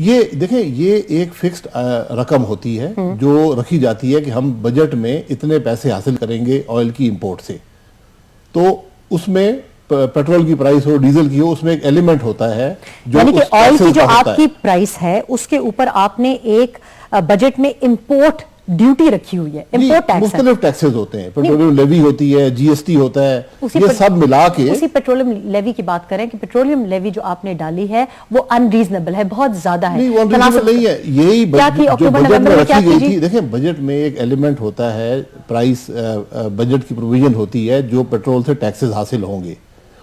ये देखें, ये एक फिक्स्ड रकम होती है जो रखी जाती है कि हम बजट में इतने पैसे हासिल करेंगे ऑयल की इंपोर्ट से। तो उसमें पेट्रोल की प्राइस हो, डीजल की हो, उसमें एक एलिमेंट होता है जो यानी कि ऑयल की जो आपकी है। प्राइस है उसके ऊपर आपने एक बजट में इंपोर्ट ड्यूटी रखी हुई है, इंपोर्ट टैक्स। मुख्तलिफ टैक्सेस होते हैं, पेट्रोलियम लेवी होती है, जीएसटी होता है, ये सब मिला के उसी पेट्रोलियम लेवी की बात करें कि पेट्रोलियम लेवी जो आपने डाली है वो अनरीजनेबल है, बहुत ज्यादा है। नहीं, वो अनरीजनेबल नहीं है, यही जो बजट में रखी गई थी। देखें, बजट में एक एलिमेंट होता है, प्राइस बजट की प्रोविजन होती है जो पेट्रोल से टैक्सेस हासिल होंगे,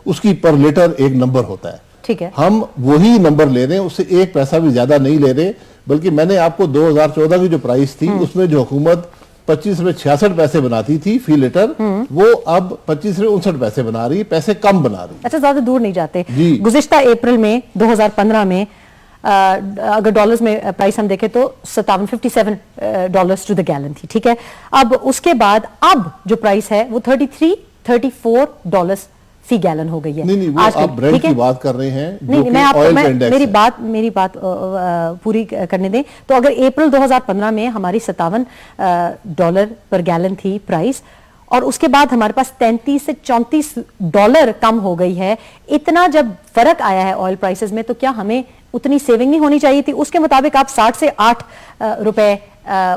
उसकी पर लीटर एक नंबर होता है। ठीक है, हम वही नंबर ले रहे हैं, उससे एक पैसा भी ज्यादा नहीं ले रहे। बल्कि मैंने आपको 2014 की जो प्राइस थी उसमें जो हुकूमत 25 रुपए 66 पैसे बनाती थी फी लीटर, वो अब 25 रुपए 59 पैसे बना रही है, पैसे कम बना रही है। अच्छा, ज्यादा दूर नहीं जाते। गुज़िश्ता अप्रैल में 2015 में अगर डॉलर्स में प्राइस हम देखें तो 57 डॉलर्स टू द गैलन थी। ठीक है, अब उसके बाद अब जो प्राइस है वो 34 डॉलर्स फी गैलन हो गई है। नहीं, वो आप ब्रेंट की बात कर रहे हैं। नहीं, मेरी बात पूरी करने दें। तो अगर अप्रैल 2015 में हमारी 57 डॉलर पर गैलन थी प्राइस, और उसके बाद हमारे पास 33 से 34 डॉलर कम हो गई है, इतना जब फर्क आया है ऑयल प्राइसेस में, तो क्या हमें उतनी सेविंग नहीं होनी चाहिए थी? उसके मुताबिक आप 60 से 8 रुपए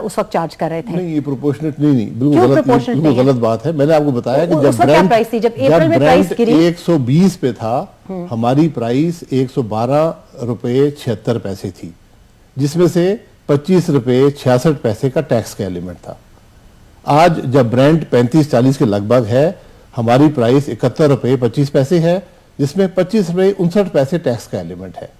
उस वक्त चार्ज कर रहे थे। नहीं, ये प्रोपोर्शनेट नहीं, बिल्कुल गलत बात है। मैंने आपको बताया कि जब प्राइस थी, जब अप्रैल में प्राइस गिरी 120 पे था, हमारी प्राइस 112 रुपए 76 पैसे थी, जिसमें से 25 रुपए 66 पैसे का टैक्स का एलिमेंट था। आज जब ब्रेंट 35-40 के लगभग है, हमारी प्राइस 71 रुपए 25 पैसे है, जिसमें 25 रुपए 59 पैसे टैक्स का एलिमेंट है।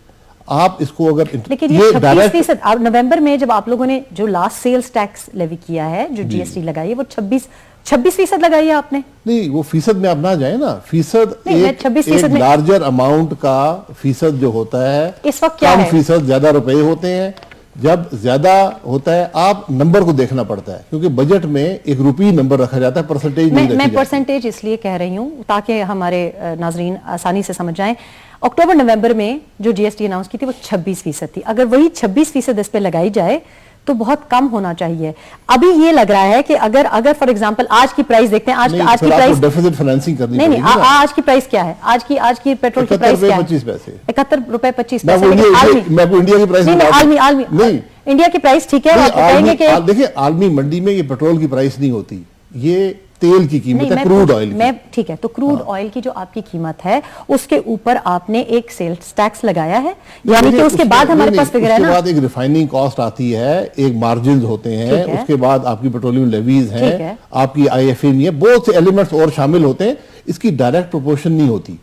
आप इसको अगर लेकिन ये 26% नवंबर में जब आप लोगों ने जो लास्ट सेल्स टैक्स लेवी किया है, जो जीएसटी लगाई है, वो 26% लगाई है आपने। नहीं, वो फीसद में आप ना जाए ना, फीसद एक लार्जर अमाउंट का फीसद जो होता है, इस वक्त क्या कम है? फीसद ज्यादा रुपए होते हैं। जब ज्यादा होता है आप नंबर को देखना पड़ता है, क्योंकि बजट में एक रुपी नंबर रखा जाता है, परसेंटेज नहीं रखी जाती। मैं परसेंटेज इसलिए कह रही हूं ताकि हमारे नाजरीन आसानी से समझ जाएं। अक्टूबर नवंबर में जो जीएसटी अनाउंस की थी वो 26% थी। अगर वही 26% इस पे लगाई जाए तो बहुत कम होना चाहिए। अभी ये लग रहा है कि अगर फॉर एग्जांपल आज की प्राइस देखते हैं, आज की प्राइस डेफिसिट फाइनेंसिंग करनी नहीं, आज की प्राइस क्या है? आज की पेट्रोल की प्राइस क्या है? 25 पैसे, 71 रुपए 25 पैसे। मैं इंडिया की प्राइस नहीं, इंडिया की प्राइस ठीक है। देखिए, आलमी मंडी में ये पेट्रोल की प्राइस नहीं होती, ये तेल की कीमत है, क्रूड ऑयल की। ठीक है, तो क्रूड ऑयल की जो आपकी कीमत है उसके ऊपर आपने एक सेल्स टैक्स लगाया है, यानी कि उसके बाद हमारे पास फिगर है ना, उसके बाद एक रिफाइनिंग कॉस्ट आती है, एक मार्जिन होते हैं, उसके बाद आपकी पेट्रोलियम लेवीज हैं, आपकी आईएफए है, बहुत से एलिमेंट्स और शामिल होते हैं। इसकी डायरेक्ट प्रोपोर्शन नहीं होती।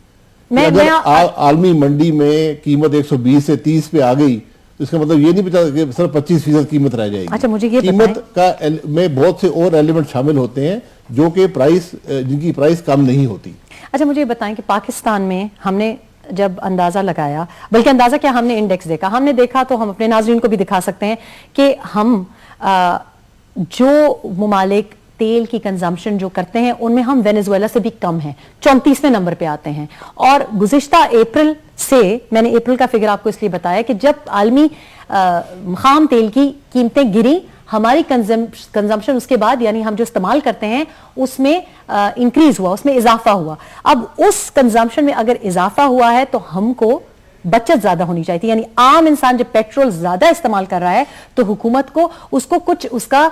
अगर आलमी मंडी में कीमत 120 से 30 पे आ गई तो इसका मतलब ये नहीं पता कि सिर्फ 25% कीमत रह जाएगी। अच्छा, मुझे ये कीमत का में बहुत से और एलिमेंट शामिल होते हैं जो कि प्राइस, जिनकी प्राइस कम नहीं होती। अच्छा, मुझे ये बताएं कि पाकिस्तान में हमने जब अंदाजा लगाया, बल्कि अंदाजा क्या, हमने इंडेक्स देखा, हमने देखा तो हम अपने नाज़रीन को भी दिखा सकते हैं कि हम जो ममालिक तेल की कंजम्पशन जो करते हैं उनमें हम वेनेजुएला से भी कम हैं, 34वें नंबर पे आते हैं। और गुज़िश्ता अप्रैल से, मैंने अप्रैल का फिगर आपको इसलिए बताया कि जब आलमी खाम तेल की कीमतें गिरी, हमारी कंजम्पशन उसके बाद, यानी हम जो इस्तेमाल करते हैं उसमें इंक्रीज हुआ, उसमें इजाफा हुआ। अब उस कंजम्पशन में अगर इजाफा हुआ है तो हमको बचत ज्यादा होनी चाहिए थी। यानी आम इंसान जब पेट्रोल ज्यादा इस्तेमाल कर रहा है तो हुकूमत को उसको कुछ उसका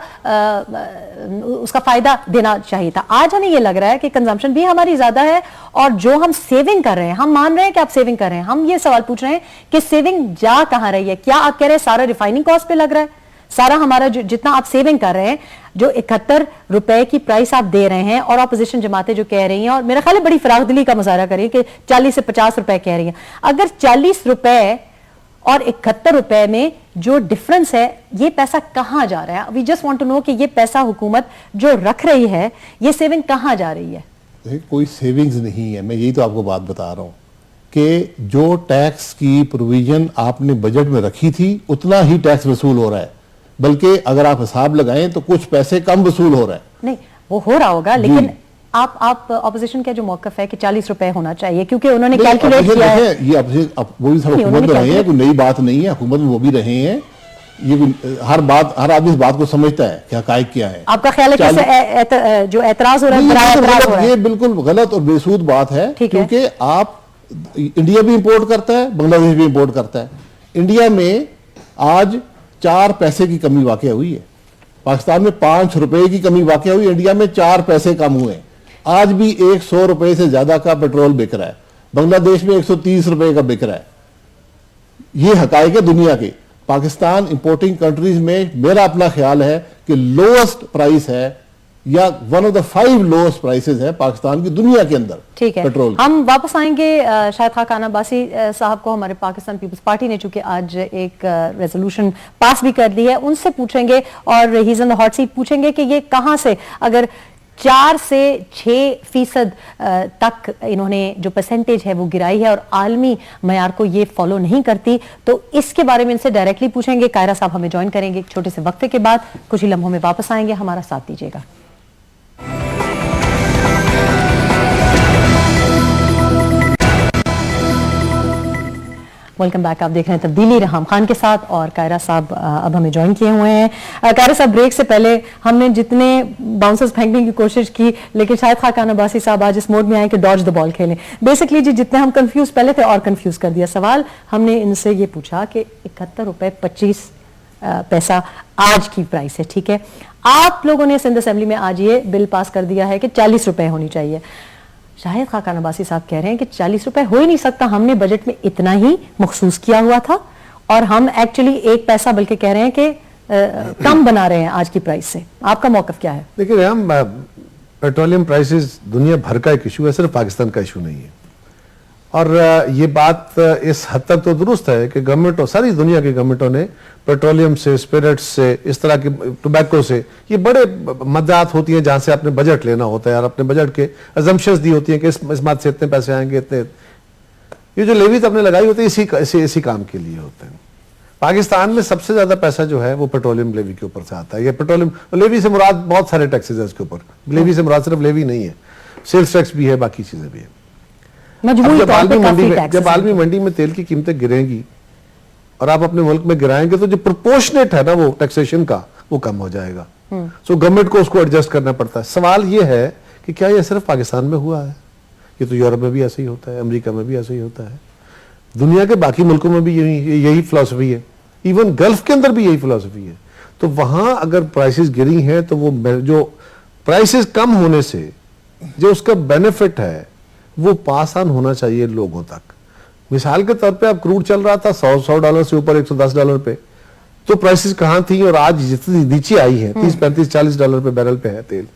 फायदा देना चाहिए था। आज हमें यह लग रहा है कि कंजम्पशन भी हमारी ज्यादा है, और जो हम सेविंग कर रहे हैं, हम मान रहे हैं कि आप सेविंग कर रहे हैं, हम ये सवाल पूछ रहे हैं कि सेविंग जा कहां रही है? क्या आप कह रहे हैं सारा रिफाइनिंग कॉस्ट पे लग रहा है? सारा हमारा जितना आप सेविंग कर रहे हैं, जो 71 रुपए की प्राइस आप दे रहे हैं, और अपोजिशन जमातें जो कह रही हैं, और मेरा ख्याल है बड़ी फरागदिली का मुजाहरा कर रही है कि 40 से 50 रुपए कह रही हैं। अगर 40 रुपए और 71 रुपए में जो डिफरेंस है, ये पैसा कहां जा रहा है? We just want to know कि ये पैसा हुकूमत जो रख रही है, ये सेविंग कहां जा रही है? कोई सेविंग्स नहीं है, मैं यही तो आपको बात बता रहा हूं कि जो टैक्स की प्रोविजन आपने बजट में रखी थी उतना ही टैक्स वसूल हो रहा है, बल्कि अगर आप हिसाब लगाएं तो कुछ पैसे कम वसूल हो रहा है। नहीं, वो हो रहा होगा, लेकिन आप ऑपोजिशन का जो मौकफ है कि 40 रुपए होना चाहिए, क्योंकि उन्होंने कैलकुलेट किया है। ये वो भी सब नहीं, हुकूमत में उन्होंने रहे हैं, कोई नई बात नहीं है, हुकूमत में वो भी रहे हैं। हर आदमी इस बात को समझता है कि हकायक क्या है। आपका ख्याल है कि जो एतराज हो रहा है ये बिल्कुल गलत और बेसूद बात है, क्योंकि आप इंडिया भी इंपोर्ट करता है, बांग्लादेश भी इंपोर्ट करता है। इंडिया में आज 4 पैसे की कमी वाकई हुई है, पाकिस्तान में 5 रुपए की कमी वाकई हुई, इंडिया में 4 पैसे कम हुए। आज भी 100 रुपए से ज्यादा का पेट्रोल बिक रहा है, बांग्लादेश में 130 रुपए का बिक रहा है। ये हकायक है दुनिया के। पाकिस्तान इंपोर्टिंग कंट्रीज में मेरा अपना ख्याल है कि लोएस्ट प्राइस है, या one of the 5 lowest prices है पाकिस्तान की दुनिया के अंदर। ठीक है, पेट्रोल। हम वापस आएंगे शाहिद खान अब्बासी साहब को। हमारे पाकिस्तान पीपल्स पार्टी ने चूंकि आज एक रेजोल्यूशन पास भी कर दी है, उनसे पूछेंगे और he is on the hot seat, पूछेंगे कि ये कहां से, अगर 4 से 6% तक इन्होंने जो परसेंटेज है वो गिराई है और आलमी मयार को ये फॉलो नहीं करती, तो इसके बारे में इनसे डायरेक्टली पूछेंगे। कायरा साहब हमें ज्वाइन करेंगे एक छोटे से वक्फे के बाद, कुछ ही लम्हों में वापस आएंगे, हमारा साथ दीजिएगा। Welcome back. आप देख रहे हैं तब्दीली रहम खान के साथ, और कायरा साहब अब हमें ज्वाइन किए हुए हैं। कायरा साहब, ब्रेक से पहले हमने जितने बाउंसर्स फेंकने की कोशिश की, लेकिन शायद खान अब्बासी साहब आज इस मोड में आए कि डॉज द बॉल खेलें। बेसिकली जी, जितने हम कंफ्यूज पहले थे और कंफ्यूज कर दिया। सवाल हमने इनसे ये पूछा कि 71 रुपए 25 पैसा आज की प्राइस है, ठीक है। आप लोगों ने सिंध असेंबली में आज ये बिल पास कर दिया है कि 40 रुपए होनी चाहिए। शाहिद खान अब्बासी साहब कह रहे हैं कि 40 रुपए हो ही नहीं सकता, हमने बजट में इतना ही मखसूस किया हुआ था, और हम एक्चुअली 1 पैसा बल्कि कह रहे हैं कि कम बना रहे हैं आज की प्राइस से। आपका मौकफ क्या है? देखिए, हम पेट्रोलियम प्राइसेस दुनिया भर का एक इशू है, सिर्फ पाकिस्तान का इशू नहीं है। और ये बात इस हद तक तो दुरुस्त है कि गवर्नमेंट और सारी दुनिया की गवर्नमेंटों ने पेट्रोलियम से, स्पिरिट्स से, इस तरह के टोबैको से, ये बड़े मददात होती हैं जहां से आपने बजट लेना होता है और अपने बजट के अजम्पशंस दी होती हैं कि इस बात से इतने पैसे आएंगे, इतने। ये जो लेवीज आपने लगाई होती है इसी काम के लिए होते हैं। पाकिस्तान में सबसे ज्यादा पैसा जो है वो पेट्रोलियम लेवी के ऊपर से आता है। ये पेट्रोलियम लेवी से मुराद बहुत सारे टैक्सेस है इसके ऊपर। लेवी से मुराद सिर्फ लेवी नहीं है, सेल्स टैक्स भी है, बाकी चीजें भी है। जब आलमी मंडी में तेल की कीमतें गिरेंगी और आप अपने मुल्क में गिराएंगे, तो जो प्रोपोर्शनेट है ना वो टैक्सेशन का, वो कम हो जाएगा। सो गवर्नमेंट को उसको एडजस्ट करना पड़ता है। सवाल ये है कि क्या ये सिर्फ पाकिस्तान में हुआ है? ये तो यूरोप में भी ऐसे ही होता है, अमेरिका में भी ऐसे ही होता है, दुनिया के बाकी मुल्कों में भी यही फिलॉसफी है, इवन गल्फ के अंदर भी यही फिलॉसफी है। तो वहां अगर प्राइसेस गिरी हैं तो वो जो प्राइसेस कम होने से जो उसका बेनिफिट है वो पास ऑन होना चाहिए लोगों तक। मिसाल के तौर पे अब क्रूड चल रहा था $100 से ऊपर, $110 पे, तो प्राइसेस कहां थी, और आज जितनी नीचे आई है $30, $35, $40 पे बैरल पे है तेल,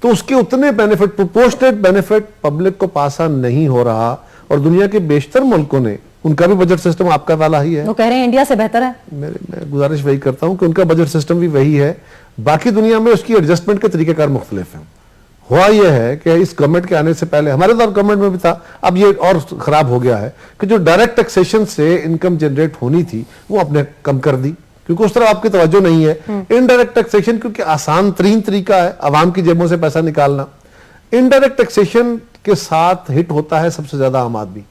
तो उसके उतने बेनिफिट, प्रोपोर्शनेट बेनिफिट पब्लिक को पास ऑन नहीं हो रहा। और दुनिया के बेशतर मुल्कों ने, उनका भी बजट सिस्टम आपका वाला ही है, वो कह रहे हैं इंडिया से बेहतर है। मैं गुजारिश वही करता हूं कि उनका बजट सिस्टम भी वही है, बाकी दुनिया में उसकी एडजस्टमेंट के तरीकेकार मुख्तलिफ हैं। हुआ यह है कि इस गवर्नमेंट के आने से पहले, हमारे दौर गवर्नमेंट में भी था, अब ये और खराब हो गया है कि जो डायरेक्ट टैक्सेशन से इनकम जनरेट होनी थी वो आपने कम कर दी, क्योंकि उस तरह आपकी तवज्जो नहीं है। इनडायरेक्ट टैक्सेशन क्योंकि आसान तरीन तरीका है आवाम की जेबों से पैसा निकालना। इनडायरेक्ट टैक्सेशन के साथ हिट होता है सबसे ज्यादा आम आदमी,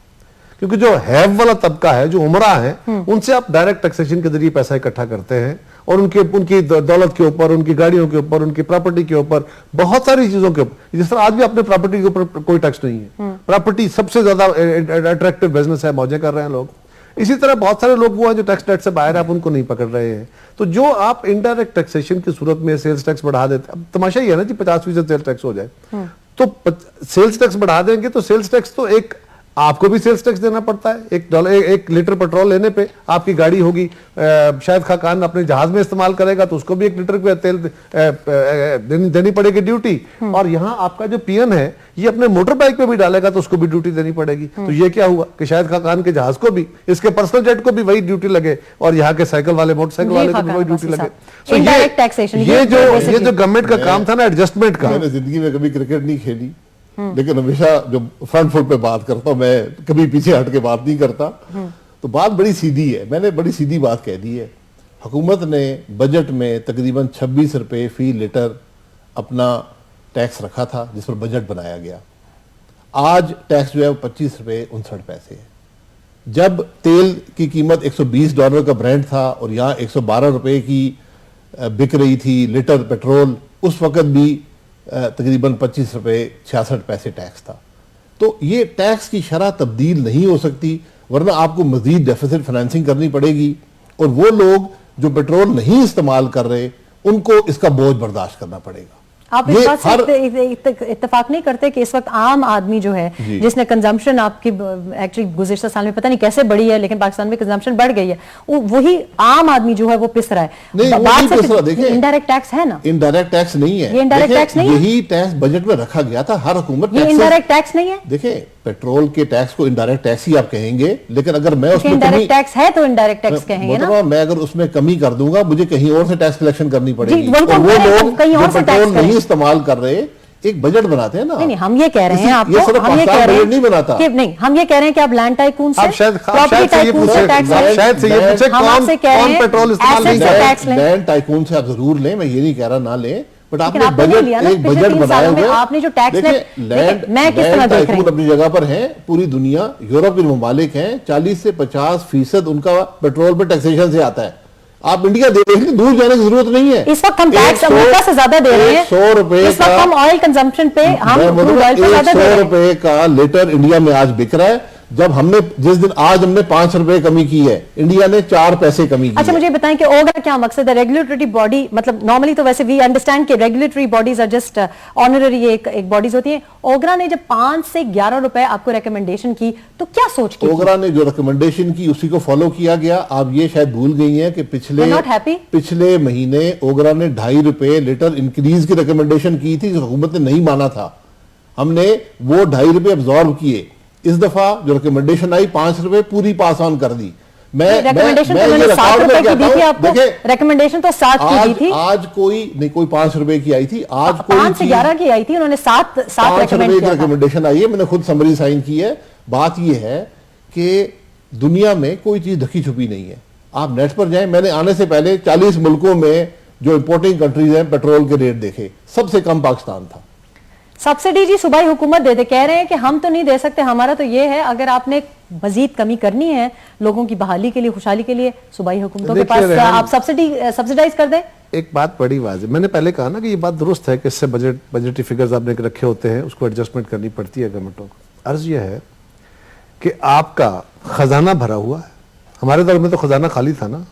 क्योंकि जो हैव वाला तबका है, जो उमरा है, उनसे आप डायरेक्ट टैक्सेशन के जरिए पैसा इकट्ठा करते हैं, और उनकी दौलत के ऊपर, उनकी गाड़ियों के ऊपर, उनकी प्रॉपर्टी के ऊपर, बहुत सारी चीजों के ऊपर। जिस तरह आज भी अपने प्रॉपर्टी के ऊपर कोई टैक्स नहीं है, प्रॉपर्टी सबसे ज्यादा अट्रैक्टिव बिजनेस है, मौजें कर रहे हैं लोग। इसी तरह बहुत सारे लोग वो हैं जो टैक्स नेट से बाहर, आप उनको नहीं पकड़ रहे हैं। तो जो आप इनडायरेक्ट टैक्सेशन की सूरत में सेल्स टैक्स बढ़ा देते, अब तमाशा ही है ना जी, 50% सेल्स टैक्स हो जाए, तो सेल्स टैक्स बढ़ा देंगे तो सेल्स टैक्स तो एक आपको भी सेल्स टैक्स देना पड़ता है। एक लीटर पेट्रोल लेने पे आपकी गाड़ी होगी, शायद खान अपने जहाज में इस्तेमाल करेगा तो उसको भी 1 लीटर पे तेल देनी पड़ेगी ड्यूटी। और यहाँ आपका जो पीएन है ये अपने मोटर बाइक पे भी डालेगा तो उसको भी ड्यूटी देनी पड़ेगी। तो ये क्या हुआ कि शायद खान के जहाज को भी, इसके पर्सनल जेट को भी वही ड्यूटी लगे, और यहाँ के साइकिल वाले, मोटरसाइकिल वाले को भी वही ड्यूटी लगे। तो ये जो गवर्नमेंट का काम था ना एडजस्टमेंट का, मैंने जिंदगी में कभी क्रिकेट नहीं खेली, लेकिन हमेशा जो फ्रंट फुट पे बात करता हूं, मैं कभी पीछे हट के बात नहीं करता। तो बात बड़ी सीधी है, मैंने बड़ी सीधी बात कह दी है। हुकूमत ने बजट में तकरीबन 26 रुपए फी लीटर अपना टैक्स रखा था जिस पर बजट बनाया गया। आज टैक्स जो है वो 25 रुपये 59 पैसे है। जब तेल की कीमत $120 का ब्रांड था और यहाँ 112 रुपये की बिक रही थी लीटर पेट्रोल, उस वक्त भी तकरीबन 25 रुपये 66 पैसे टैक्स था। तो ये टैक्स की शरह तब्दील नहीं हो सकती, वरना आपको मजीद डेफिसिट फाइनेंसिंग करनी पड़ेगी और वो लोग जो पेट्रोल नहीं इस्तेमाल कर रहे उनको इसका बोझ बर्दाश्त करना पड़ेगा। आप इस बात से इत्तेफाक नहीं करते कि इस वक्त आम आदमी जो है जिसने कंजम्पशन आपकी एक्चुअली गुज़िश्ता साल में पता नहीं कैसे बढ़ी है, लेकिन पाकिस्तान में कंजम्पशन बढ़ गई है, वही आम आदमी जो है वो पिस रहा है। नहीं, इनडायरेक्ट टैक्स है ना, इनडायरेक्ट टैक्स नहीं है, ये इनडायरेक्ट टैक्स नहीं है, यही टैक्स बजट में रखा गया था। हर हुकूमत ये इनडायरेक्ट टैक्स नहीं है। देखिए, पेट्रोल के टैक्स को इनडायरेक्ट टैक्स ही आप कहेंगे, लेकिन अगर मैं उसमें इनडायरेक्ट टैक्स है तो इनडायरेक्ट टैक्स कहेंगे ना। मैं अगर उसमें कमी कर दूंगा मुझे कहीं और से टैक्स कलेक्शन करनी पड़ेगी। वो लोग कहीं और जो से पेट्रोल नहीं इस्तेमाल कर रहे एक बजट बनाते हैं ना। नहीं, हम ये कह रहे हैं आपको, हम ये कह रहे हैं नहीं बनाता कि नहीं, हम ये कह रहे हैं कि आप लैंड टाइकून से, प्रॉपर्टी टाइकून से टैक्स लें। शायद से ये पूछे कौन पेट्रोल इस्तेमाल नहीं कर रहा। लैंड टाइकून से आप जरूर लें, मैं ये नहीं कह रहा ना लें, बट आपने एक बजट बनाया हुआ है। आपने जो टैक्स लैंड टाइकून अपनी जगह पर है, पूरी दुनिया यूरोपीय ममालिक हैं, 40 से 50% उनका पेट्रोल पे टैक्सेशन से आता है। आप इंडिया देख लें, दूर जाने की जरूरत नहीं है। इस वक्त हम टैक्स अमेरिका से ज्यादा दे रहे हैं। 100 रुपए इस वक्त हम ऑयल कंजम्पशन पे हम क्रूड ऑयल पे ज्यादा दे रहे हैं। 100 रुपए का लीटर इंडिया में आज बिक रहा है, जब हमने आज हमने 5 रुपए कमी की है, इंडिया ने 4 पैसे कमी की। अच्छा, मुझे बताएं कि ओग्रा क्या मकसद है? रेगुलेटरी बॉडी, मतलब नॉर्मली तो वैसे वी अंडरस्टैंड कि regulatory bodies are just honorary एक बॉडीज होती है। ओग्रा ने जब 5 से 11 रुपए आपको रिकमेंडेशन की तो क्या सोच की? ओग्रा ने जो रिकमेंडेशन की उसी को फॉलो किया गया। आप ये शायद भूल गई हैं कि पिछले महीने ओग्रा ने 2.5 रुपए लीटर इंक्रीज की रिकमेंडेशन की थी, हुकूमत ने नहीं माना था। हमने वो 2.5 रुपए अब्जॉर्ब किए। इस दफा जो रिकमेंडेशन आई 5 रुपए पूरी पास ऑन कर दी। रिकमेंडेशन तो 7 रुपए की दी थी आपको, रिकमेंडेशन तो 7 की दी थी। आज कोई 5 रुपए की आई थी, आज कोई 5 से 11 की आई थी, उन्होंने 7 रुपए की रिकमेंडेशन आई है। मैंने खुद समरी साइन की है। बात यह है कि दुनिया में कोई चीज ढकी छुपी नहीं है। आप नेट पर जाएं, मैंने आने से पहले 40 मुल्कों में जो इंपोर्टिंग कंट्रीज हैं पेट्रोल के रेट देखे, सबसे कम पाकिस्तान था। सब्सिडी जी सूबाई हुकूमत दे दे, कह रहे हैं कि हम तो नहीं दे सकते, हमारा तो ये है अगर आपने मजीद कमी करनी है लोगों की बहाली के लिए, खुशहाली के लिए, सूबाई हुकूमतों के पास आप सब्सिडाइज कर दें। एक बात बड़ी वाज़ेह, मैंने पहले कहा ना कि ये बात दुरुस्त है कि इससे बजटरी फिगर्स आपने रखे होते हैं, उसको एडजस्टमेंट करनी पड़ती है गवर्नमेंटों को। अर्ज यह है कि आपका खजाना भरा हुआ है। हमारे दौर में तो खजाना खाली था ना,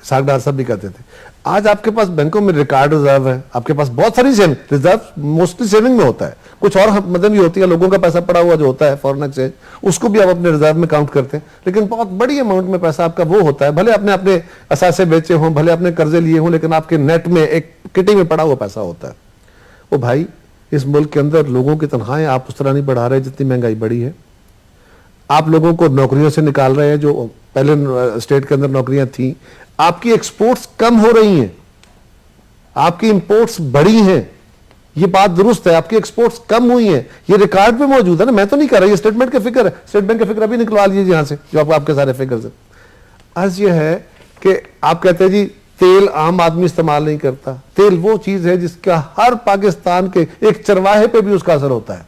साग डाल सब भी कहते थे। आज आपके पास बैंकों में रिकॉर्ड रिजर्व है, आपके पास बहुत सारी रिजर्व मोस्टली सेविंग में होता है, कुछ और मदद भी होती है, लोगों का पैसा पड़ा हुआ जो होता है फॉरेन एक्सचेंज, उसको भी आप अपने रिजर्व में काउंट करते हैं। लेकिन बहुत बड़ी अमाउंट में पैसा आपका वो होता है, भले आपने अपने असासे बेचे हों, भले अपने कर्जे लिए हों, लेकिन आपके नेट में एक किटी में पड़ा हुआ पैसा होता है। वो भाई, इस मुल्क के अंदर लोगों की तनख्वाहें आप उस तरह नहीं बढ़ा रहे जितनी महंगाई बढ़ी है। आप लोगों को नौकरियों से निकाल रहे हैं, जो पहले स्टेट के अंदर नौकरियां थी। आपकी एक्सपोर्ट्स कम हो रही हैं, आपकी इंपोर्ट्स बढ़ी हैं। ये बात दुरुस्त है, आपकी एक्सपोर्ट्स कम हुई हैं, ये रिकॉर्ड पे मौजूद है ना, मैं तो नहीं कर रहा, ये स्टेटमेंट के फिगर है, स्टेट बैंक के फिगर अभी निकलवा लीजिए यहां से, जो आपके सारे फिगर्स हैं। अर्ज ये है कि आप कहते हैं जी तेल आम आदमी इस्तेमाल नहीं करता। तेल वो चीज है जिसका हर पाकिस्तान के एक चरवाहे पे भी उसका असर होता है,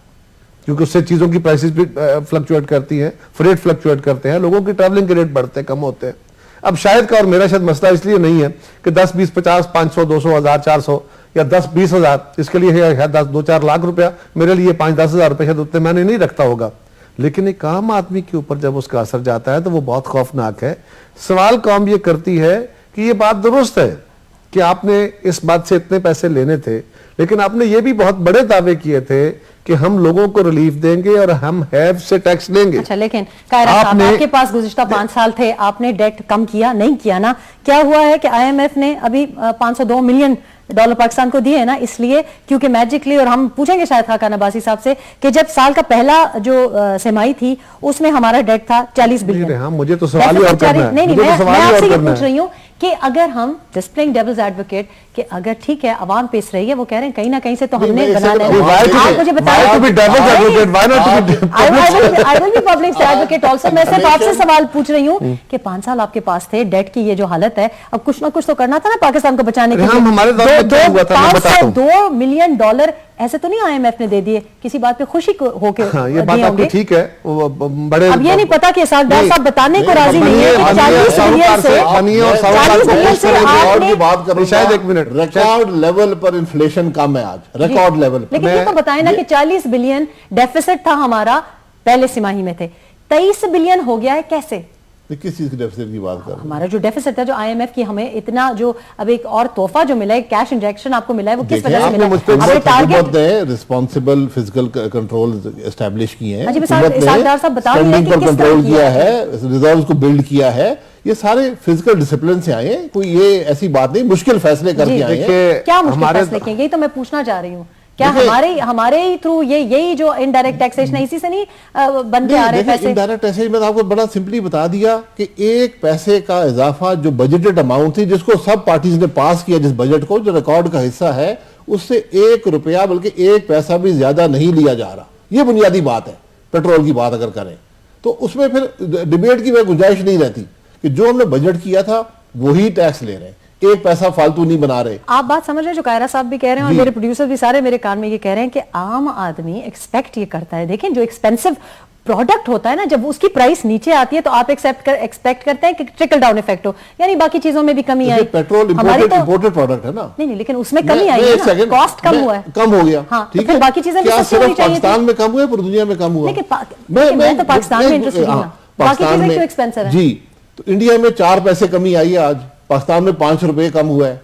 क्योंकि उससे चीजों की प्राइसेस भी फ्लक्चुएट करती हैं, फ्रेट फ्लक्चुएट करते हैं, लोगों के ट्रैवलिंग के रेट बढ़ते हैं, कम होते हैं। अब शायद का और मेरा शायद मसला इसलिए नहीं है कि 10, 20, 50, 500, 200, 1000, 400 या 10, 20 हजार, इसके लिए है 10, 2-4 लाख रुपया, मेरे लिए 5-10 हजार रुपये शायद उतने मैंने नहीं रखता होगा। लेकिन एक आम आदमी के ऊपर जब उसका असर जाता है तो वो बहुत खौफनाक है। सवाल कौम ये करती है कि ये बात दुरुस्त है कि आपने इस बात से इतने पैसे लेने थे, लेकिन आपने ये भी बहुत बड़े दावे किए थे कि हम लोगों को रिलीफ देंगे और हम हैव से टैक्स लेंगे। अच्छा, लेकिन कायरा साहब, आपके पास गुज़िश्ता 5 साल थे, आपने डेट कम किया नहीं किया ना? क्या हुआ है कि IMF ने अभी $502 मिलियन पाकिस्तान को दिए है ना, इसलिए क्योंकि मैजिकली, और हम पूछेंगे शायद खाकान अब्बासी साहब से कि जब साल का पहला जो सेमाई थी उसमें हमारा डेट था 40 बिलियन। हाँ, मुझे तो सवाल ही और करना है। नहीं, मैं आपसे ये पूछ रही हूँ कि अगर हम जस्ट प्लेइंग डेविल्स एडवोकेट कि अगर ठीक है अवाम पिस रही है, वो कह रहे हैं कहीं ना कहीं से तो नहीं, हमने मैं बनाना इससे- है। आप मुझे बताएं, why to be devil's advocate? Why not to be I will be public advocate also। मैं सिर्फ आपसे सवाल पूछ रही हूँ कि 5 साल आपके पास थे, डेट की ये जो हालत है, अब कुछ ना कुछ तो करना था ना पाकिस्तान को बचाने के लिए। हमारे दौर में क्या हुआ था, मैं बताता हूँ। $2 मिलियन ऐसे तो नहीं IMF ने दे दिए, किसी बात पे खुशी होके हाँ, ये बात दिए आपकी होंगे। ठीक है। वो बड़े अब ये नहीं पता कि सागदार साहब बताने को राजी नहीं है कि बनिए, 40 बिलियन से बनिए और 40 बिलियन से आपने, की बात करूंगा, शायद एक मिनट। रिकॉर्ड लेवल पर इन्फ्लेशन कम है आज, रिकॉर्ड लेवल पर। लेकिन ये तो बताएं ना कि 40 बिलियन डेफिसिट था हमारा पहले तिमाही में थे, 23 बिलियन हो गया है, कैसे? किस चीज के डेफिसिट की बात कर रहे हैं? हमारा जो डेफिसिट है, जो IMF की हमें इतना जो अब एक और तोहफा जो मिला है, कैश इंजेक्शन आपको मिला है, वो किस वजह से मिला है? Target responsible physical control establish किए हैं, सागदार साहब बता रहे हैं कि किस तरह कंट्रोल किया है, रिजर्व्स को बिल्ड किया है, ये सारे फिजिकल डिसिप्लिन से आए हैं, कोई ये ऐसी बात नहीं मुश्किल फैसले करके आए हैं। क्या मुश्किल फैसले किए, यही तो मैं पूछना चाह रही हूँ। क्या हमारे ही थ्रू यही जो इनडायरेक्ट टैक्सेशन है, इसी से नहीं बनते आ रहे पैसे? इनडायरेक्ट टैक्सेशन में आपको बड़ा सिंपली बता दिया कि 1 पैसे का इजाफा जो बजटेड अमाउंट थी, जिसको सब पार्टीज ने पास किया, जिस बजट को, जो रिकॉर्ड का हिस्सा है, उससे 1 रुपया बल्कि 1 पैसा भी ज्यादा नहीं लिया जा रहा। ये बुनियादी बात है। पेट्रोल की बात अगर करें तो उसमें फिर डिबेट की वह गुंजाइश नहीं रहती कि जो हमने बजट किया था वही टैक्स ले रहे हैं, 1 पैसा फालतू नहीं बना रहे। आप बात समझ रहे हैं जो कायरा साहब भी कह रहे हैं और मेरे प्रोड्यूसर भी सारे मेरे कान में ये कह रहे हैं कि आम आदमी एक्सपेक्ट ये करता है। देखें, जो एक्सपेंसिव प्रोडक्ट होता है ना, जब उसकी प्राइस नीचे आती है तो आप एक्सपेक्ट करते हैं कि ट्रिकल डाउन इफेक्ट हो, यानी बाकी चीजों में भी कमी आई। पेट्रोल इंपोर्टेड प्रोडक्ट है ना। नहीं, लेकिन उसमें कमी आई है ना, कॉस्ट कम हुआ है, कम हो गया। हाँ, ठीक है, बाकी चीजें भी सस्ती होनी चाहिए। पाकिस्तान में कम हुआ, पूरी दुनिया में कम हुआ। मैं तो पाकिस्तान में इंटरेस्टेड हूं, बाकी चीजें क्यों एक्सपेंसिव है? जी, तो इंडिया में 4 पैसे कमी आई है, आज पाकिस्तान में 5 रुपए कम हुआ है।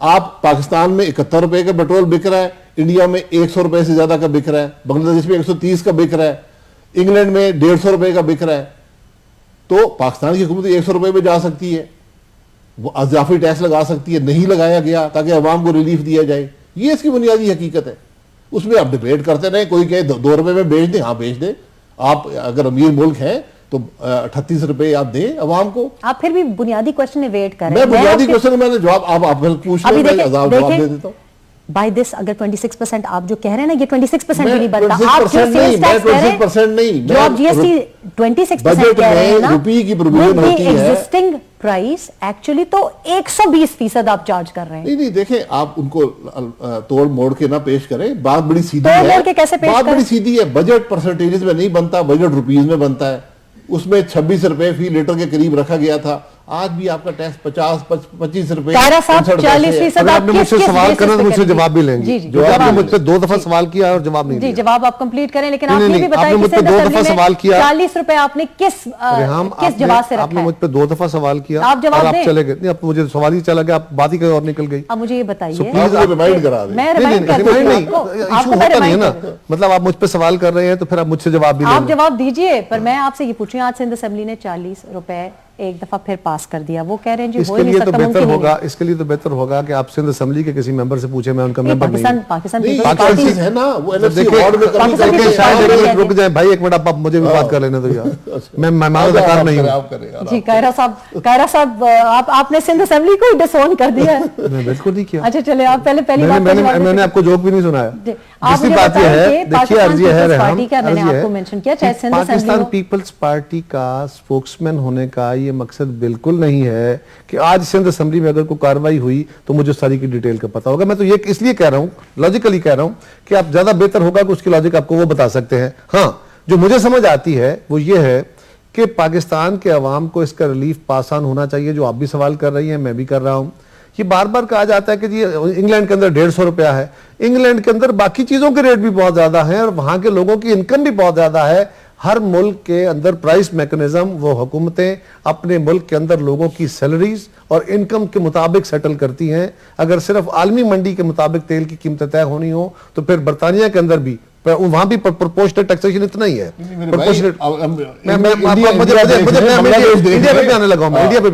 आप पाकिस्तान में 71 रुपए का पेट्रोल बिक रहा है, इंडिया में 100 रुपए से ज्यादा का बिक रहा है, बांग्लादेश में 130 का बिक रहा है, इंग्लैंड में 150 रुपए का बिक रहा है। तो पाकिस्तान की हुकूमत 100 रुपए में जा सकती है, वो अजाफी टैक्स लगा सकती है, नहीं लगाया गया ताकि अवाम को रिलीफ दिया जाए। ये इसकी बुनियादी हकीकत है। उसमें आप डिबेट करते रहे, कोई कहे 2 रुपए में बेच दें, हाँ बेच दें। आप अगर अमीर मुल्क हैं तो 38 रुपए आप दें अवाम को। आप फिर भी बुनियादी क्वेश्चन एवेट कर रहे हैं। मैं बुनियादी क्वेश्चन मैंने जवाब आप पूछ रहे हैं, जवाब दे देता हूं। बाय दिस अगर 26% आप जो कह रहे हैं ना, ये 26% भी नहीं बनता। आप जो सेल्स टैक्स कह रहे हैं 26% नहीं, जो आप GST 26% कह रहे हैं ना, रुपये की प्रोविजन होती है, एग्जिस्टिंग प्राइस एक्चुअली तो 120% आप चार्ज कर रहे हैं। नहीं, देखें, आप उनको तोड़ मोड़ के ना पेश करें। बात बड़ी सीधी है, तोड़ मोड़ के कैसे पेश बात बड़ी सीधी है। बजट परसेंटेजेस में नहीं बनता, बजट रुपीज में बनता है। उसमें 26 रुपए फी लीटर के करीब रखा गया था। आज भी आपका टैक्स 50-25 रुपए। आपने मुझसे सवाल करना तो मुझसे जवाब भी लेंगे। जो आपने मुझसे 2 दफा सवाल किया और जवाब नहीं दिया। जवाब आप कंप्लीट करें, लेकिन आपने भी बताया मुझसे 2 दफा सवाल किया। 40 रुपए आपने किस जवाब से रखा? आपने मुझ पे 2 दफा सवाल किया, आप जवाब आप चले गए। नहीं, अब मुझे सवाल ही चला गया, आप बात ही कहीं और निकल गई। अब मुझे ये बताइए, रिमाइंड करा दें। मैं रिमाइंड कर दूं आपको, इशू होता नहीं है ना। मतलब आप मुझ पे सवाल कर रहे हैं तो फिर आप मुझसे जवाब भी आप जवाब दीजिए। पर मैं आपसे ये पूछ रही हूँ, आज सिंध असेंबली ने 40 रुपए एक दफा फिर पास कर दिया, वो कह रहे हैं जी हो ही नहीं सकता, मुमकिन नहीं है। इसके लिए तो बेहतर होगा कि आप सिंध असेंबली के किसी मेंबर से पूछे, मैं उनका मेंबर नहीं। पाकिस्तान है ना, वो एनएफसी वार्ड में कमी करके शायद एक मिनट रुक जाए भाई, 1 मिनट आप मुझे भी बात कर लेने दो यार। मैं मेहमानदार नहीं हूं जी। कायरा साहब आपने सिंध असेंबली को डिसोन कर दिया है। मैं बिल्कुल नहीं किया। अच्छा चले, आप पहली बात मैंने आपको जोक भी नहीं सुनाया। दूसरी बात यह है, देखिए अर्ज ये है, मैंने आपको मेंशन किया, चाहे सिंध असेंबली पाकिस्तान पीपल्स पार्टी का स्पोक्समैन होने का ये मकसद बिल्कुल नहीं है कि आज सिंध असेंबली में अगर कोई कार्रवाई हुई तो मुझे सारी की डिटेल का पता होगा। मैं तो ये इसलिए कह रहा हूं, लॉजिकली कह रहा हूं कि आप ज्यादा बेहतर होगा कि उसकी लॉजिक आपको वो बता सकते हैं। हाँ, जो मुझे समझ आती है वो ये है कि पाकिस्तान के अवाम को इसका रिलीफ पास ऑन होना चाहिए, जो आप भी सवाल कर रही हैं, मैं भी कर रहा हूं। ये बार बार कहा जाता है कि जी इंग्लैंड के अंदर 150 रुपया है, इंग्लैंड के अंदर बाकी चीजों के रेट भी बहुत ज्यादा है और वहां के लोगों की इनकम भी बहुत ज्यादा है। हर मुल्क के अंदर प्राइस मैकेनिज्म वो हुकूमतें अपने मुल्क के अंदर लोगों की सैलरीज और इनकम के मुताबिक सेटल करती हैं। अगर सिर्फ आलमी मंडी के मुताबिक तेल की कीमतें तय होनी हो तो फिर बरतानिया के अंदर भी वहां भी प्रोपोर्शनल टैक्सेशन इतना ही है। इंडिया पे भी आने लगा हूं, इंडिया पे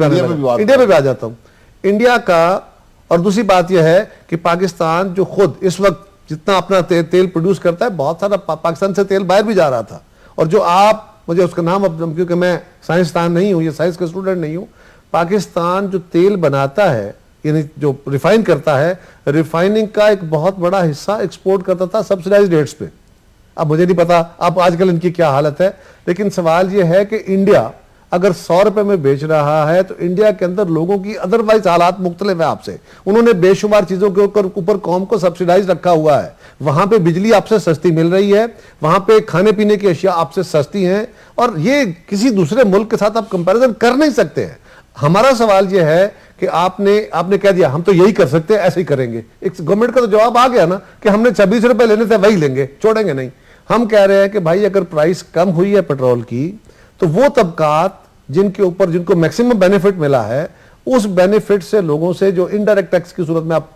भी आ जाता हूं। इंडिया का, और दूसरी बात यह है कि पाकिस्तान जो खुद इस वक्त जितना अपना तेल प्रोड्यूस करता है, बहुत सारा पाकिस्तान से तेल बाहर भी जा रहा था। और जो आप, मुझे उसका नाम अब, क्योंकि मैं साइंसदान नहीं हूं, ये साइंस का स्टूडेंट नहीं हूं, पाकिस्तान जो तेल बनाता है यानी जो रिफाइन करता है, रिफाइनिंग का एक बहुत बड़ा हिस्सा एक्सपोर्ट करता था सब्सिडाइज्ड रेट्स पे। अब मुझे नहीं पता अब आजकल इनकी क्या हालत है, लेकिन सवाल यह है कि इंडिया अगर 100 रुपए में बेच रहा है तो इंडिया के अंदर लोगों की अदरवाइज हालात मुख्तलिफ है आपसे। उन्होंने बेशुमार चीजों के ऊपर कौम को सब्सिडाइज रखा हुआ है। वहां पे बिजली आपसे सस्ती मिल रही है, वहां पे खाने पीने की अशिया आपसे सस्ती हैं, और ये किसी दूसरे मुल्क के साथ आप कंपैरिजन कर नहीं सकते हैं। हमारा सवाल यह है कि आपने कह दिया हम तो यही कर सकते हैं, ऐसे ही करेंगे। एक गवर्नमेंट का तो जवाब आ गया ना कि हमने 26 रुपए लेने थे वही लेंगे, छोड़ेंगे नहीं। हम कह रहे हैं कि भाई अगर प्राइस कम हुई है पेट्रोल की तो वो तबकात जिनको मैक्सिमम बेनिफिट मिला है, उस बेनिफिट से लोगों से जो इनडायरेक्ट टैक्स की सूरत में आप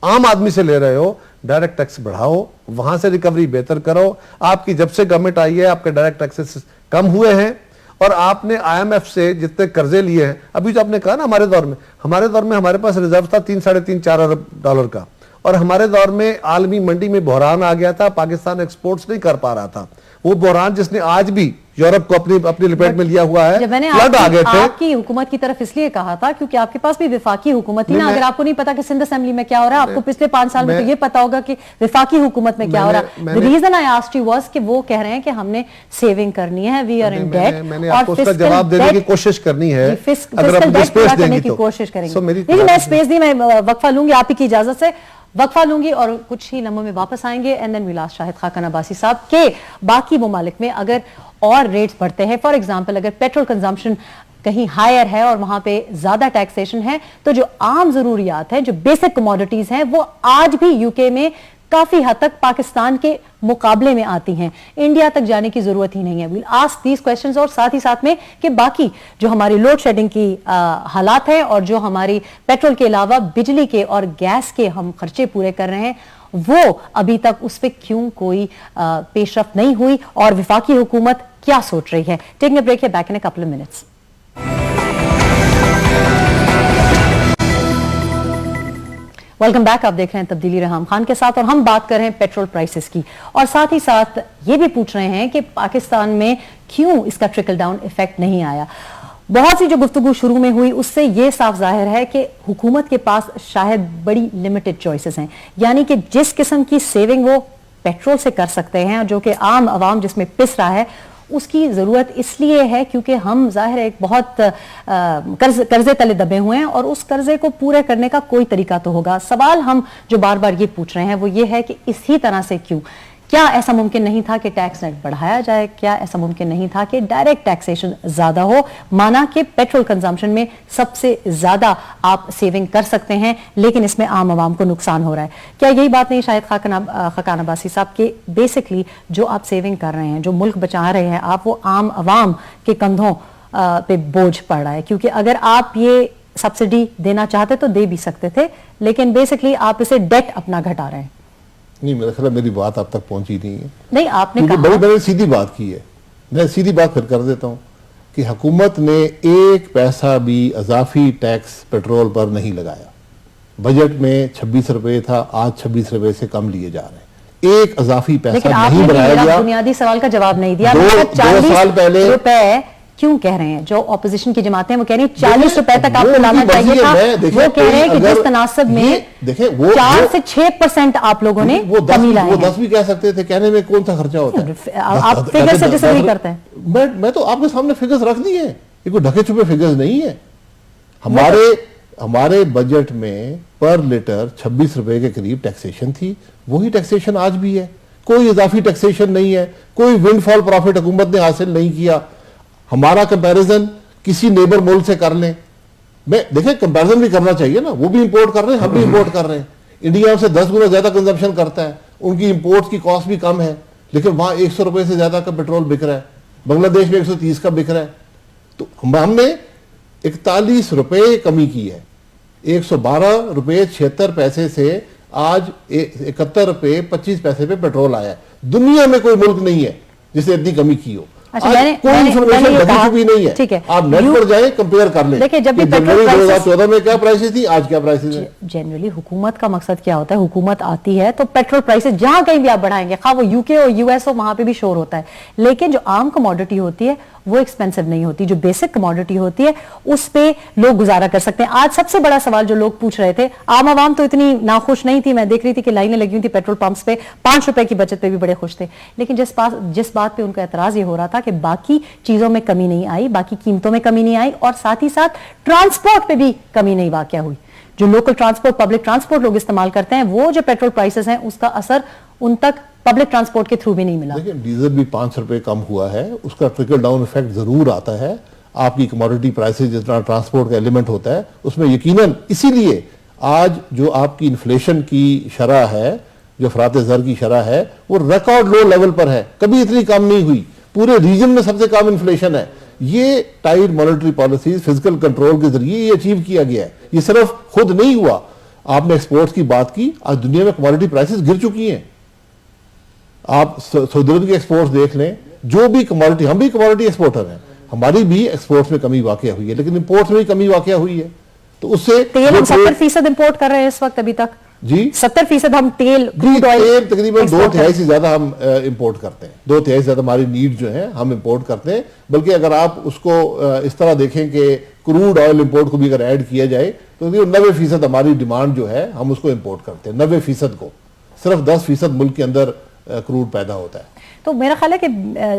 आम आदमी से ले रहे हो, डायरेक्ट टैक्स बढ़ाओ, वहां से रिकवरी बेहतर करो। आपकी जब से गवर्नमेंट आई है आपके डायरेक्ट टैक्सेस कम हुए हैं, और आपने IMF से जितने कर्जे लिए हैं, अभी जो आपने कहा ना हमारे दौर में हमारे पास रिजर्व था 3, 3.5, 4 अरब डॉलर का, और हमारे दौर में आलमी मंडी में बहरान आ गया था, पाकिस्तान एक्सपोर्ट्स नहीं कर पा रहा था। वो बहरान जिसने आज भी यूरोप को अपनी लिपेट में लिया हुआ है। जब मैंने आपकी हुकूमत की तरफ इसलिए कहा था क्योंकि आपके पास भी विफाकी हुकूमत थी ना। अगर आपको नहीं पता कि सिंध असेंबली में क्या हो रहा है, आपको पिछले 5 साल में तो ये पता होगा कि विफाकी हुकूमत में क्या हो रहा है। The reason I asked you was कि वो कह रहे हैं कि हमने सेविंग करनी है, वी आर इन डेट, मैंने आपको उसका जवाब देने की कोशिश करनी है। अगर आप स्पेस देंगे तो कोशिश करेंगे। लेकिन मैं स्पेस दी, मैं वक्फा लूंगी आप ही की इजाजत से, वक्फा लूंगी और कुछ ही लम्हों में वापस आएंगे। And then we last Shahid Khaqan Abbasi sahab के बाकी ममालिक में अगर और रेट्स बढ़ते हैं, फॉर एग्जांपल अगर पेट्रोल कंजम्पशन कहीं हायर है और वहां पे ज्यादा टैक्सेशन है, तो जो आम जरूरियात है, जो बेसिक कमोडिटीज हैं, वो आज भी यूके में काफी हद तक पाकिस्तान के मुकाबले में आती हैं। इंडिया तक जाने की जरूरत ही नहीं है। वील आस्क दीज क्वेश्चंस, और साथ ही साथ में कि बाकी जो हमारी लोड शेडिंग की हालात है और जो हमारी पेट्रोल के अलावा बिजली के और गैस के हम खर्चे पूरे कर रहे हैं, वो अभी तक उस पर क्यों कोई पेशरफ्त नहीं हुई और विफाकी हुकूमत क्या सोच रही है। Taking a break, back in a couple of minutes. Welcome back. आप देख रहे हैं तब्दीली रेहाम खान के साथ, और हम बात कर रहे हैं पेट्रोल प्राइसेस की, और साथ ही साथ ये भी पूछ रहे हैं कि पाकिस्तान में क्यों इसका ट्रिकल डाउन इफेक्ट नहीं आया। बहुत सी जो गुफ्तगू शुरू में हुई उससे ये साफ जाहिर है कि हुकूमत के पास शायद बड़ी लिमिटेड चॉइसेस हैं, यानी कि जिस किस्म की सेविंग वो पेट्रोल से कर सकते हैं, जो कि आम आवाम जिसमें पिस रहा है, उसकी ज़रूरत इसलिए है क्योंकि हम जाहिर है एक बहुत कर्जे तले दबे हुए हैं, और उस कर्जे को पूरे करने का कोई तरीका तो होगा। सवाल हम जो बार बार ये पूछ रहे हैं वो ये है कि इसी तरह से क्यों? क्या ऐसा मुमकिन नहीं था कि टैक्स नेट बढ़ाया जाए? क्या ऐसा मुमकिन नहीं था कि डायरेक्ट टैक्सेशन ज्यादा हो? माना कि पेट्रोल कंजम्पशन में सबसे ज्यादा आप सेविंग कर सकते हैं, लेकिन इसमें आम आवाम को नुकसान हो रहा है। क्या यही बात नहीं शायद खाकन अब्बासी साहब के बेसिकली जो आप सेविंग कर रहे हैं, जो मुल्क बचा रहे हैं आप, वो आम आवाम के कंधों पे बोझ पड़ रहा है? क्योंकि अगर आप ये सब्सिडी देना चाहते तो दे भी सकते थे, लेकिन बेसिकली आप इसे डेट अपना घटा रहे हैं। नहीं, मेरा ख्याल मेरी बात आप तक पहुंची नहीं है। नहीं, आपने कहा मैंने सीधी बात की है। मैं सीधी बात फिर कर देता हूं कि हुकूमत ने 1 पैसा भी इजाफी टैक्स पेट्रोल पर नहीं लगाया। बजट में 26 रुपए था, आज 26 रुपए से कम लिए जा रहे हैं। 1 इजाफी पैसा नहीं बढ़ाया गया। बुनियादी सवाल का जवाब नहीं दिया। 2 साल पहले रुपए क्यों कह रहे हैं? जो ऑपोजिशन की जमातें हैं वो कह रही हैं 40 रुपए तक आपको लाना चाहिए था। वो कह रहे हैं कि जिस तनासब में 4 से 6% आप लोगों ने कमी लाई है। वो 10 भी कह सकते थे, कहने में कौन सा खर्चा होता है? आप फिगर से डिसएग्री करते हैं। मैं तो आपके सामने फिगर्स रख दिए हैं, ये कोई ढके छुपे फिगर्स नहीं है। हमारे बजट में पर लीटर 26 रुपए के करीब टैक्सेशन थी, वही टैक्सेशन आज भी है। कोई इजाफी टैक्सेशन नहीं है, कोई विंडफॉल प्रॉफिट हुकूमत ने हासिल नहीं किया। हमारा कंपैरिजन किसी नेबर मुल्क से कर लें, देखिए कंपैरिजन भी करना चाहिए ना, वो भी इंपोर्ट कर रहे हैं, हम भी इंपोर्ट कर रहे हैं। इंडिया से 10 गुना ज्यादा कंजम्पशन करता है, उनकी इंपोर्ट की कॉस्ट भी कम है, लेकिन वहां 100 रुपए से ज्यादा का पेट्रोल बिक रहा है, बांग्लादेश में 130 का बिक रहा है। तो हमने 41 रुपए कमी की है। 112 रुपए 76 पैसे से आज 71 रुपए 25 पैसे पे पेट्रोल आया है। दुनिया में कोई मुल्क नहीं है जिसे इतनी कमी की हो। अच्छा, कोई इंफॉर्मेशन भी नहीं है। ठीक है, आप नेट पर जाएं, कंपेयर कर लें। देखिए, जब भी जनवरी 2014 में क्या प्राइसेस थी, आज क्या प्राइसेस है। जनरली हुकूमत का मकसद क्या होता है? हुकूमत आती है तो पेट्रोल प्राइसेस जहां कहीं भी आप बढ़ाएंगे, खा वो यूके और यूएस हो, वहां पे भी शोर होता है। लेकिन जो आम कमोडिटी होती है वो एक्सपेंसिव नहीं होती। जो बेसिक कमोडिटी होती है उस पे लोग गुजारा कर सकते हैं। आज सबसे बड़ा सवाल जो लोग पूछ रहे थे, आम आवाम तो इतनी नाखुश नहीं थी, मैं देख रही थी कि लाइनें लगी हुई थी पेट्रोल पंप्स पे, 5 रुपए की बचत पे भी बड़े खुश थे, लेकिन जिस बात पे उनका एतराज ये हो रहा था कि बाकी चीजों में कमी नहीं आई, बाकी कीमतों में कमी नहीं आई और साथ ही साथ ट्रांसपोर्ट पे भी कमी नहीं वाकया हुई। जो लोकल ट्रांसपोर्ट, पब्लिक ट्रांसपोर्ट लोग इस्तेमाल करते हैं, वो जो पेट्रोल प्राइसेस हैं उसका असर उन तक पब्लिक ट्रांसपोर्ट के थ्रू भी नहीं मिला। देखिए डीजल भी 5 रुपए कम हुआ है, उसका ट्रिकल डाउन इफेक्ट जरूर आता है। आपकी कमोडिटी प्राइसेस जितना ट्रांसपोर्ट का एलिमेंट होता है उसमें यकीनन, इसीलिए आज जो आपकी इन्फ्लेशन की शरह है, जो फराते ज़र की शरह है, वो रिकॉर्ड लो लेवल पर है, कभी इतनी कम नहीं हुई। पूरे रीजन में सबसे कम इन्फ्लेशन है। ये tight monetary policies, physical control के जरिए ये अचीव किया गया है। ये सिर्फ खुद नहीं हुआ। आपने एक्सपोर्ट्स की बात की, आज दुनिया में कमोडिटी प्राइसेस गिर चुकी हैं। आप सऊदी अरब के एक्सपोर्ट्स देख लें, जो भी कमोडिटी, हम भी कमोडिटी एक्सपोर्टर हैं, हमारी भी एक्सपोर्ट्स में कमी वाकया हुई है, लेकिन इंपोर्ट्स में भी कमी वाकया हुई है। तो उससे तेल हम 70% इंपोर्ट कर रहे हैं इस वक्त, अभी तक जी 70% हम तेल, क्रूड तेल ऑयल तकरीबन 2/3 से ज्यादा हम इंपोर्ट करते हैं। 2/3 से ज्यादा हमारी नीड जो है हम इंपोर्ट करते हैं। बल्कि अगर आप उसको इस तरह देखें कि क्रूड ऑयल इंपोर्ट को भी अगर ऐड किया जाए तो 90% हमारी डिमांड जो है हम उसको इंपोर्ट करते हैं। 90% को, सिर्फ 10% मुल्क के अंदर क्रूड पैदा होता है। तो मेरा ख्याल है कि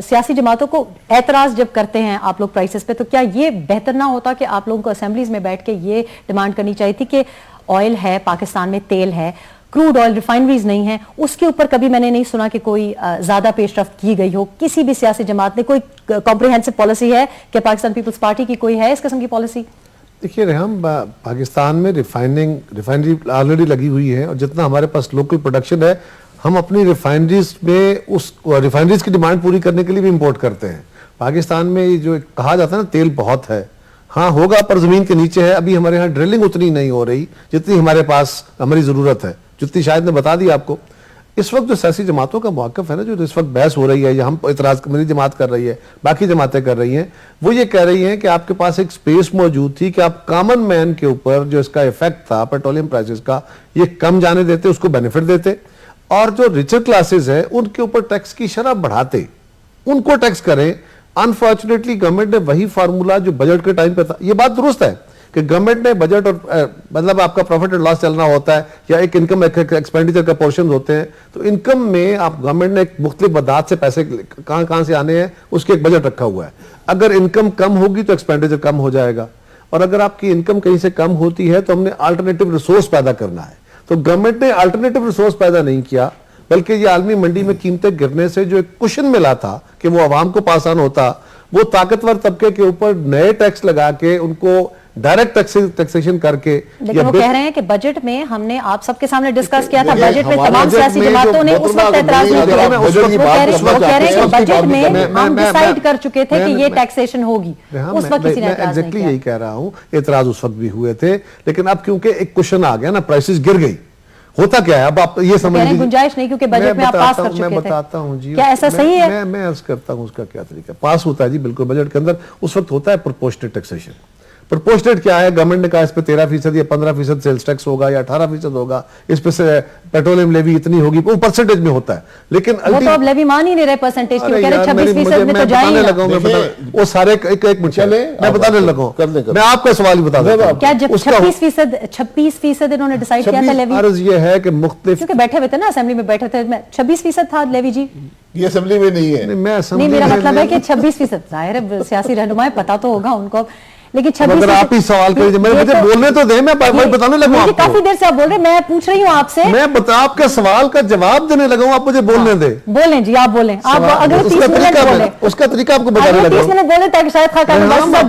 सियासी जमातों को एतराज जब करते हैं आप लोग प्राइसेस पे, तो क्या ये बेहतर ना होता कि आप लोगों को असेंबलीज में बैठ के ये डिमांड करनी चाहिए थी कि ऑयल है पाकिस्तान में, तेल है, क्रूड ऑयल रिफाइनरीज नहीं है, उसके ऊपर कभी मैंने नहीं सुना कि कोई ज्यादा पेशरफ्त की गई हो किसी भी सियासी जमात ने। कोई कॉम्प्रिहेंसिव पॉलिसी है कि पाकिस्तान पीपल्स पार्टी की कोई है इस किस्म की पॉलिसी? देखिए रेहम, पाकिस्तान में रिफाइनरी ऑलरेडी लगी हुई है और जितना हमारे पास लोकल प्रोडक्शन है, हम अपनी रिफाइनरीज में उस रिफाइनरीज की डिमांड पूरी करने के लिए भी इंपोर्ट करते हैं। पाकिस्तान में जो कहा जाता है ना तेल बहुत है, हाँ होगा पर जमीन के नीचे है। अभी हमारे यहाँ ड्रिलिंग उतनी नहीं हो रही जितनी हमारे पास हमारी जरूरत है, जितनी शायद ने बता दी आपको। इस वक्त जो सियासी जमातों का मौक़िफ़ है ना, जो इस वक्त बहस हो रही है या हम इतराज़, मेरी जमात कर रही है, बाकी जमातें कर रही हैं, वो ये कह रही हैं कि आपके पास एक स्पेस मौजूद थी कि आप कॉमन मैन के ऊपर जो इसका इफेक्ट था पेट्रोलियम प्राइसेस का, ये कम जाने देते, उसको बेनिफिट देते, और जो रिचर क्लासेस है उनके ऊपर टैक्स की शरह बढ़ाते, उनको टैक्स करें। अनफॉर्चुनेटली गवर्नमेंट ने वही फार्मूला जो बजट के टाइम पे था, ये बात दुरुस्त है कि गवर्नमेंट ने बजट और मतलब आपका प्रॉफिट एंड लॉस चलना होता है या एक इनकम एक्सपेंडिचर का पोर्शन होते हैं, तो इनकम में आप गवर्नमेंट ने एक मुख्तलिफ मदाद से पैसे कहां से आने हैं उसके एक बजट रखा हुआ है। अगर इनकम कम होगी तो एक्सपेंडिचर कम हो जाएगा, और अगर आपकी इनकम कहीं से कम होती है तो हमने अल्टरनेटिव रिसोर्स पैदा करना है। तो गवर्नमेंट ने अल्टरनेटिव रिसोर्स पैदा नहीं किया, बल्कि ये आलमी मंडी में कीमतें गिरने से जो एक कुशन मिला था कि वो आवाम को पास ऑन होता, वो ताकतवर तबके के ऊपर नए टैक्स लगा के उनको डायरेक्ट टैक्सेशन करके। लेकिन वो कह रहे हैं कि बजट में हमने आप सबके सामने डिस्कस किया था, बजट में तमाम सियासी जमातों ने उस वक्त एतराज नहीं किया। वो कह रहे हैं कि बजट में हम डिसाइड कर चुके थे कि ये टैक्सेशन होगी, उस वक्त किसी ने एतराज नहीं किया। यही कह रहा हूं, एतराज उस वक्त भी हुए थे, लेकिन अब क्योंकि एक क्वेश्चन आ गया ना, प्राइसेस गिर गई, होता क्या है अब आप ये समझ लीजिए, गुंजाइश नहीं क्योंकि बजट में आप पास कर चुके थे। मैं बताता हूं जी, क्या ऐसा सही है? मैं अर्ज करता हूं उसका क्या तरीका पास होता है जी। बिल्कुल, बजट के अंदर उस वक्त होता है प्रोपोर्शनेट टैक्सेशन। प्रोपोर्शनेट क्या है, गवर्नमेंट ने कहा इस पे 13% या 15% सेल्स टैक्स होगा या 18% होगा, इस पे से पेट्रोलियम लेवी इतनी होगी, वो परसेंटेज में होता है। लेकिन वो तो अब लेवी मान ही नहीं रहे परसेंटेज, क्यों कह रहे 26% में तो जाएंगे ना। वो सारे एक मिनट चले, मैं बताने लगा, मैं आपका सवाल ही बता दूं। क्या जब 26% इन्होंने डिसाइड किया था लेवी? अर्ज ये है कि मुख्तलिफ, क्योंकि बैठे हुए थे ना असेंबली में, बैठे थे, 26% था लेवी जी। ये असेंबली में नहीं है। नहीं, मेरा मतलब है कि 26%, जाहिर है सियासी रहनुमाएं पता तो होगा उनको, लेकिन 26%। अगर आप ही सवाल करिए, मुझे बोलने तो दें, मैं बताने लगा हूं। काफी देर से आप बोल रहे हैं, मैं पूछ रही हूँ आपसे, मैं बता आपके सवाल का जवाब देने लगा हूं, आप मुझे बोलने दें। बोलें जी, आप बोलें, आप अगर 30 मिनट बोले, उसका तरीका आपको बताने लगा हूं। 30 मिनट बोले ताकि शायद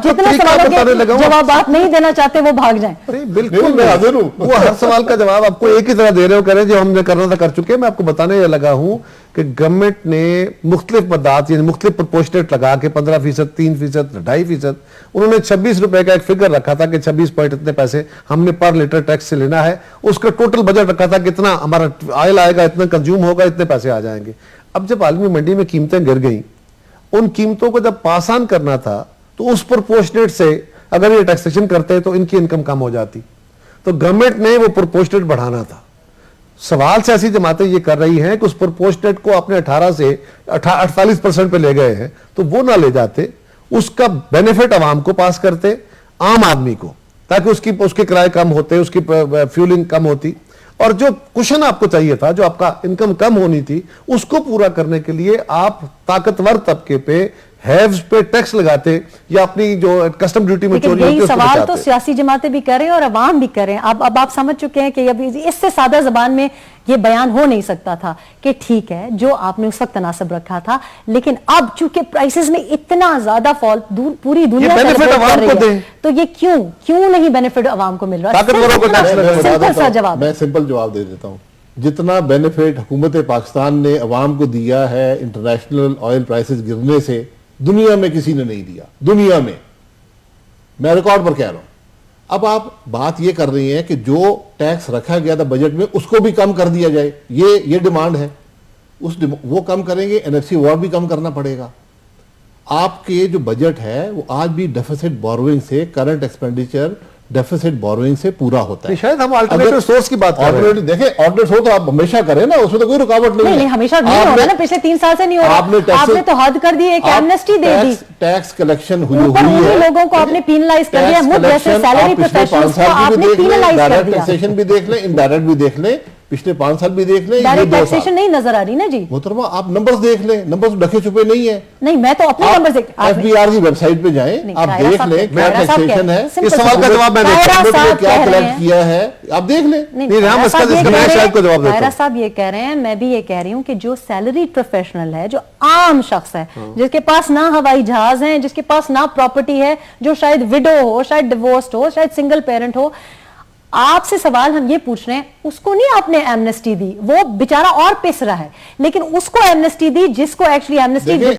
जितने सवालों के जवाब आप नहीं देना चाहते वो भाग जाएं। बिल्कुल मैं हाजिर हूं, वो हर सवाल का जवाब आपको एक ही तरह दे रहे हो, करें जो हमने करना था कर चुके। मैं आपको बताने लगा हूं कि गवर्नमेंट ने मुख्तलिफ मदाद यानी मुख्तलिफ प्रोपोर्शनेट लगा के 15%, 3%, 2.5%, उन्होंने 26 रुपए का एक फिगर रखा था कि 26 पॉइंट इतने पैसे हमने पर लीटर टैक्स से लेना है। उसका टोटल बजट रखा था कितना हमारा ऑयल आएगा, इतना कंज्यूम होगा, इतने पैसे आ जाएंगे। अब जब आलमी मंडी में कीमतें गिर गई, उन कीमतों को जब पास ऑन करना था तो उस प्रोपोर्शनेट से अगर ये टैक्सेशन करते तो इनकी इनकम कम हो जाती, तो गवर्नमेंट ने वो प्रोपोर्शनेट बढ़ाना था। सवाल सियासी जमातें ये कर रही हैं कि उस प्रोपोर्शनेट को अपने 18 से 48% पे ले गए हैं, तो वो ना ले जाते, उसका बेनिफिट आवाम को पास करते, आम आदमी को, ताकि उसके किराए कम होते, उसकी फ्यूलिंग कम होती, और जो कुशन आपको चाहिए था, जो आपका इनकम कम होनी थी, उसको पूरा करने के लिए आप ताकतवर तबके पे, हैव्स पे टैक्स लगाते, या अपनी जो कस्टम ड्यूटी में लेकिन चोरी होती यही है उसको सवाल तो बचाते। सियासी जमातें भी कर रहे हैं और अवाम भी कर रहे हैं। अब आप समझ चुके हैं कि अब इससे सादा जबान में ये बयान हो नहीं सकता था कि ठीक है जो आपने उस वक्त तनासब रखा था, लेकिन अब चूंकि प्राइसेस में इतना ज्यादा फॉल पूरी दुनिया benefit celebrate अवाम कर को रही है, दें। तो ये क्यों नहीं बेनिफिट अवाम को मिल रहा है? ताकतवरों को टैक्स लगाएं। सिंपल सा जवाब। मैं सिंपल जवाब दे देता हूं। जितना बेनिफिट हुकूमत पाकिस्तान ने अवाम को दिया है इंटरनेशनल ऑयल प्राइसेस गिरने से, दुनिया में किसी ने नहीं दिया। दुनिया में, मैं रिकॉर्ड पर कह रहा हूं। अब आप बात ये कर रही हैं कि जो टैक्स रखा गया था बजट में उसको भी कम कर दिया जाए, ये डिमांड है। वो कम करेंगे, एनएफसी वार्ड भी कम करना पड़ेगा। आपके जो बजट है वो आज भी डेफिसिट बोरोइंग से, करंट एक्सपेंडिचर डेफिसिट बोरोइंग से पूरा होता है। शायद हम अल्टरनेटिव सोर्स की बात कर रहे हैं। देखें, ऑल्टरनेटिव सोर्स तो आप हमेशा करें ना, उसमें तो कोई रुकावट नहीं नहीं, है। हमेशा नहीं हो रहा ना, पिछले 3 साल से नहीं हो रहा। आपने तो हद कर दी, एक एमनेस्टी दे दी, टैक्स कलेक्शन हुई ऊपर है, उन्हीं लोगों को आपने पेनलाइज कर दिया। मुझ जैसे सैलरी प्रोफेशनल्स को आपने पेनलाइज कर डायरेक्ट दिया। टैक्सेशन भी देख लें, इनडायरेक्ट भी देख लें, पिछले 5 साल भी देख लें, ये डायरेक्ट 2 टैक्सेशन साल। नहीं नजर आ रही ना जी। मोहतरमा आप नंबर्स देख लें, नंबर्स ढके छुपे नहीं है। नहीं, मैं तो अपने नंबर से एफबीआर की वेबसाइट पे जाएं, नहीं, आप कायरा देख साहब लें क्या कायरा साहब टैक्सेशन कह- है। सिंपल इस सवाल का सा- जवाब मैं कायरा देता हूं। साहब क्या कह रहे कलेक्ट हैं- किया है आप देख लें। नहीं, नहीं, हम कायरा इसका साहब ये मैं कह रहे शायद हैं- को जवाब देता कायरा हूं। साहब ये कह रहे हैं, मैं भी ये कह रही हूं कि जो सैलरी प्रोफेशनल है, जो आम शख्स है, जिसके पास ना हवाई जहाज है, जिसके पास ना प्रॉपर्टी है, जो शायद विडो हो, शायद डिवोर्स्ड हो, शायद सिंगल पेरेंट हो, आपसे सवाल हम ये पूछ रहे हैं, उसको नहीं आपने एमनेस्टी दी, वो बेचारा और पिस रहा है, लेकिन उसको एमनेस्टी दी जिसको एक्चुअली एमनेस्टी